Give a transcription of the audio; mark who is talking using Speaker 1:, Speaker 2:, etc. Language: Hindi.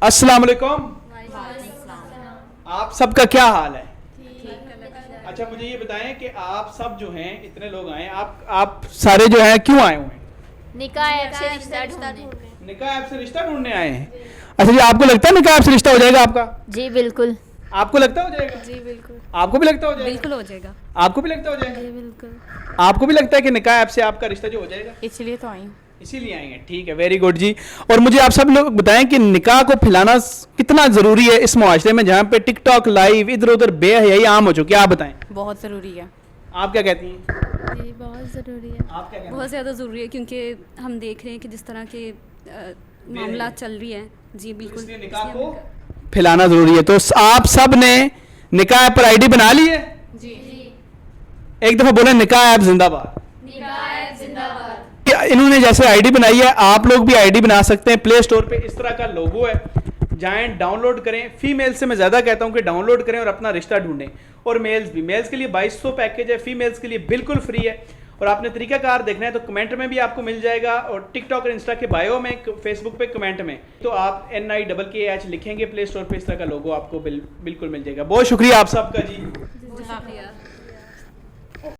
Speaker 1: अस्सलाम वालेकुम, आप सबका क्या हाल है? अच्छा मुझे ये बताएं कि आप सब जो हैं इतने लोग आए, आप सारे जो हैं क्यों आए हुए हैं?
Speaker 2: निकाह ऐप से रिश्ता ढूंढने।
Speaker 1: निकाह ऐप से रिश्ता ढूंढने आए हैं। अच्छा जी, आपको लगता है निकाह ऐप से रिश्ता हो जाएगा आपका?
Speaker 2: जी बिल्कुल।
Speaker 1: आपको लगता हो जाएगा?
Speaker 3: जी बिल्कुल।
Speaker 1: आपको भी लगता हो जाएगा?
Speaker 3: बिल्कुल हो जाएगा।
Speaker 1: आपको भी लगता हो जाएगा?
Speaker 3: जी बिल्कुल।
Speaker 1: आपको भी लगता है कि निकाह ऐप से आपका रिश्ता जो हो जाएगा?
Speaker 3: इसलिए तो आई हूँ।
Speaker 1: इसीलिए आएंगे, ठीक है, वेरी गुड जी। और मुझे आप सब लोग बताएं कि निकाह को फैलाना कितना ज़रूरी है इस मुआशरे में जहाँ पे टिकटॉक लाइव इधर उधर बेहयाई आम हो चुकी है, आप बताएं।
Speaker 3: बहुत ज़रूरी है।
Speaker 1: आप क्या कहती हैं?
Speaker 3: जी बहुत ज़रूरी है।
Speaker 1: आप क्या कहती
Speaker 4: बहुत ज़्यादा ज़रूरी है क्योंकि हम देख रहे हैं कि जिस तरह के मामला चल रही हैं। जी बिल्कुल,
Speaker 1: इसलिए निकाह को फैलाना ज़रूरी है। तो आप सब ने निकाह ऐप पर आईडी बना ली है?
Speaker 3: जी।
Speaker 1: एक दफ़ा बोले निकाह ऐप जिंदाबाद।
Speaker 2: निकाह ऐप जिंदाबाद।
Speaker 1: इन्होंने जैसे आईडी बनाई है, आप लोग भी आईडी बना सकते हैं। प्ले स्टोर पे इस तरह का लोगो है, जाएं डाउनलोड करें। फीमेल से मैं ज़्यादा कहता हूं कि डाउनलोड करें और अपना रिश्ता ढूंढें। और मेल्स भी, मेल्स के लिए 2200 पैकेज है, फीमेल्स के लिए बिल्कुल फ्री है। और आपने तरीकाकार देखना है तो कमेंट में भी आपको मिल जाएगा, और टिकटॉक और इंस्टा के बायो में, फेसबुक पे कमेंट में तो आप NIKKH लिखेंगे प्ले स्टोर पे, इस तरह का लोगो आपको बिल्कुल मिल जाएगा। बहुत शुक्रिया आप सबका जी।
Speaker 4: शुक्रिया।